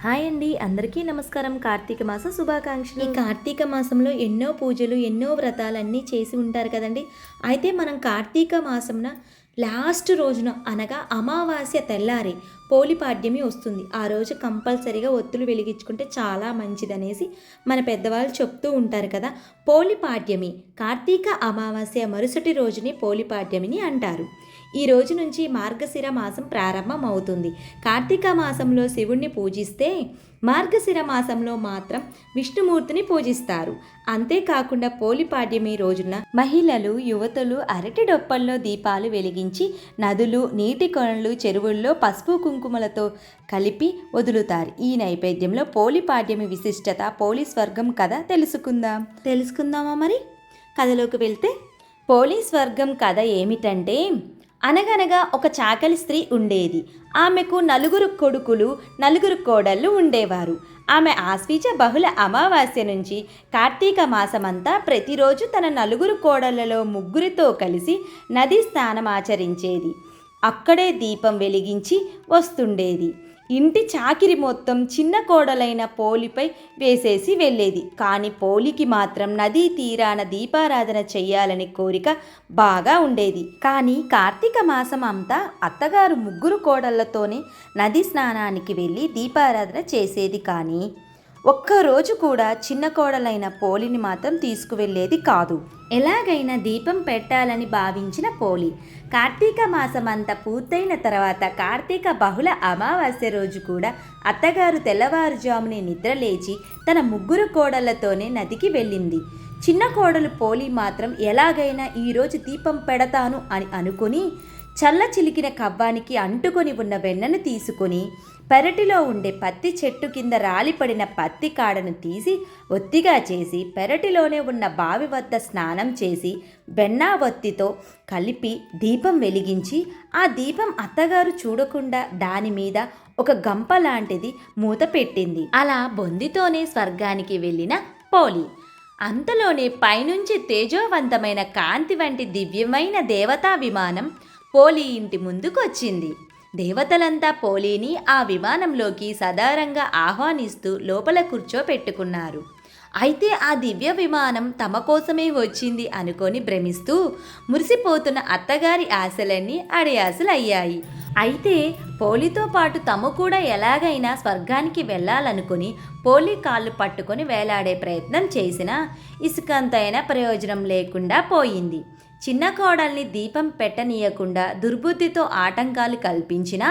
Hi అండి, అందరికీ నమస్కారం. కార్తీక మాస శుభాకాంక్షలు. ఈ కార్తీక మాసంలో ఎన్నో పూజలు, ఎన్నో వ్రతాలన్నీ చేసి ఉంటారు కదండి. అయితే మనం కార్తీక మాసంన లాస్ట్ రోజున అనగా అమావాస్య తెల్లారి పోలిపాడ్యమి వస్తుంది. ఆ రోజు కంపల్సరీగా ఒత్తులు వెలిగించుకుంటే చాలా మంచిదనేసి మన పెద్దవాళ్ళు చెప్తూ ఉంటారు కదా. పోలిపాడ్యమి కార్తీక అమావాస్య మరుసటి రోజుని పోలిపాడ్యమిని అంటారు. ఈ రోజు నుంచి మార్గశిర మాసం ప్రారంభం అవుతుంది. కార్తీక మాసంలో శివుణ్ణి పూజిస్తే మార్గశిర మాసంలో మాత్రం విష్ణుమూర్తిని పూజిస్తారు. అంతేకాకుండా పోలిపాడ్యమి రోజున మహిళలు, యువతులు అరటి డొప్పల్లో దీపాలు వెలిగించి నదులు, నీటి కొనలు, చెరువుల్లో పసుపు కుంకుమలతో కలిపి వదులుతారు. ఈ నైవేద్యంలో పోలిపాడ్యమి విశిష్టత, పోలి స్వర్గం కథ తెలుసుకుందామా మరి? కథలోకి వెళ్తే పోలి స్వర్గం కథ ఏమిటంటే, అనగనగా ఒక చాకలి స్త్రీ ఉండేది. ఆమెకు 4 కొడుకులు, 4 కోడళ్ళు ఉండేవారు. ఆమె ఆశ్వీజ బహుళ అమావాస్య నుంచి కార్తీక మాసమంతా ప్రతిరోజు తన 4 కోడళ్లలో 3తో కలిసి నదీ స్నానమాచరించేది. అక్కడే దీపం వెలిగించి వస్తుండేది. ఇంటి చాకిరి మొత్తం చిన్న కోడలైన పోలిపై వేసేసి వెళ్ళేది. కానీ పోలికి మాత్రం నదీ తీరాన దీపారాధన చెయ్యాలని కోరిక బాగా ఉండేది. కానీ కార్తీక మాసం అంతా అత్తగారు 3 కోడళ్లతోనే నది స్నానానికి వెళ్ళి దీపారాధన చేసేది. కానీ ఒక్కరోజు కూడా చిన్న కోడలైన పోలిని మాత్రం తీసుకువెళ్ళేది కాదు. ఎలాగైనా దీపం పెట్టాలని భావించిన పోలి కార్తీక మాసం అంతా పూర్తయిన తర్వాత కార్తీక బహుళ అమావాస్య రోజు కూడా అత్తగారు తెల్లవారుజామునే నిద్రలేచి తన 3 కోడళ్లతోనే నదికి వెళ్ళింది. చిన్న కోడలు పోలి మాత్రం ఎలాగైనా ఈరోజు దీపం పెడతాను అని అనుకుని చల్ల చిలికిన కవ్వానికి అంటుకొని ఉన్న వెన్నను తీసుకొని పెరటిలో ఉండే పత్తి చెట్టు కింద రాలిపడిన పత్తి కాడను తీసి ఒత్తిగా చేసి పెరటిలోనే ఉన్న బావి వద్ద స్నానం చేసి వెన్న ఒత్తితో కలిపి దీపం వెలిగించి ఆ దీపం అత్తగారు చూడకుండా దాని మీద ఒక గంప లాంటిది మూత పెట్టింది. అలా బొందితోనే స్వర్గానికి వెళ్ళిన పోలి అంతలోనే పైనుంచి తేజోవంతమైన కాంతి వంటి దివ్యమైన దేవతా విమానం పోలి ఇంటి ముందుకు వచ్చింది. దేవతలంతా పోలిని ఆ విమానంలోకి సదారంగా ఆహ్వానిస్తూ లోపల కూర్చోపెట్టుకున్నారు. అయితే ఆ దివ్య విమానం తమ కోసమే వచ్చింది అనుకొని భ్రమిస్తూ మురిసిపోతున్న అత్తగారి ఆశలన్నీ అడియాసలయ్యాయి. అయితే పోలితో పాటు తమ కూడా ఎలాగైనా స్వర్గానికి వెళ్ళాలనుకుని పోలి కాళ్ళు పట్టుకొని వేలాడే ప్రయత్నం చేసినా ఇసుకంతైనా ప్రయోజనం లేకుండా పోయింది. చిన్న కోడల్ని దీపం పెట్టనీయకుండా దుర్బుద్ధితో ఆటంకాలు కల్పించినా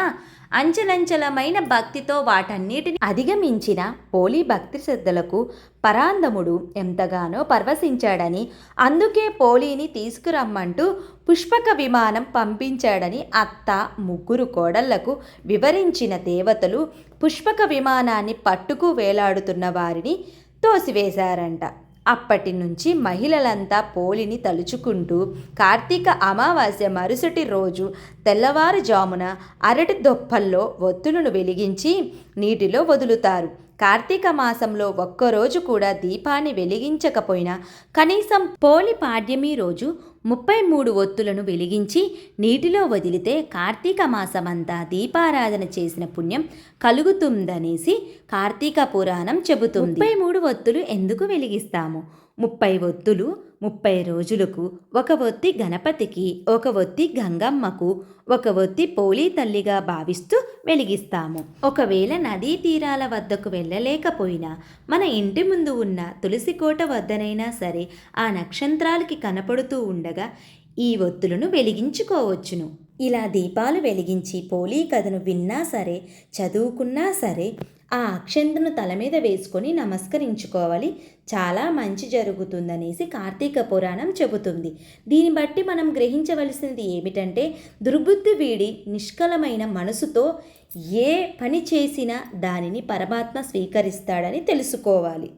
అంచలంచలమైన భక్తితో వాటన్నిటిని అధిగమించిన పోలి భక్తి శ్రద్ధలకు పరాందముడు ఎంతగానో పరవశించాడని, అందుకే పోలిని తీసుకురమ్మంటూ పుష్పక విమానం పంపించాడని అత్త 3 కోడళ్లకు వివరించిన దేవతలు పుష్పక విమానాన్ని పట్టుకు వేలాడుతున్న వారిని తోసివేశారంట. అప్పటి నుంచి మహిళలంతా పోలిని తలుచుకుంటూ కార్తీక అమావాస్య మరుసటి రోజు తెల్లవారుజామున అరటి దొప్పల్లో ఒత్తులను వెలిగించి నీటిలో వదులుతారు. కార్తీక మాసంలో ఒక్కరోజు కూడా దీపాన్ని వెలిగించకపోయినా కనీసం పోలి పాడ్యమి రోజు 33 ఒత్తులను వెలిగించి నీటిలో వదిలితే కార్తీక మాసమంతా దీపారాధన చేసిన పుణ్యం కలుగుతుందనేసి కార్తీక పురాణం చెబుతుంది. 33 ఒత్తులు ఎందుకు వెలిగిస్తాము? 30 ఒత్తులు 30 రోజులకు, 1 ఒత్తి గణపతికి, 1 ఒత్తి గంగమ్మకు, 1 ఒత్తి పోలి తల్లిగా భావిస్తూ వెలిగిస్తాము. ఒకవేళ నదీ తీరాల వద్దకు వెళ్ళలేకపోయినా మన ఇంటి ముందు ఉన్న తులసి కోట వద్దనైనా సరే ఆ నక్షత్రాలకి కనపడుతూ ఉండగా ఈ ఒత్తులను వెలిగించుకోవచ్చును. ఇలా దీపాలు వెలిగించి పోలి కథను విన్నా సరే, చదువుకున్నా సరే ఆ అక్షంతను తల మీద వేసుకొని నమస్కరించుకోవాలి. చాలా మంచి జరుగుతుందనేసి కార్తీక పురాణం చెబుతుంది. దీన్ని బట్టి మనం గ్రహించవలసినది ఏమిటంటే, దుర్బుద్ధి వీడి నిష్కలమైన మనసుతో ఏ పని చేసినా దానిని పరమాత్మ స్వీకరిస్తాడని తెలుసుకోవాలి.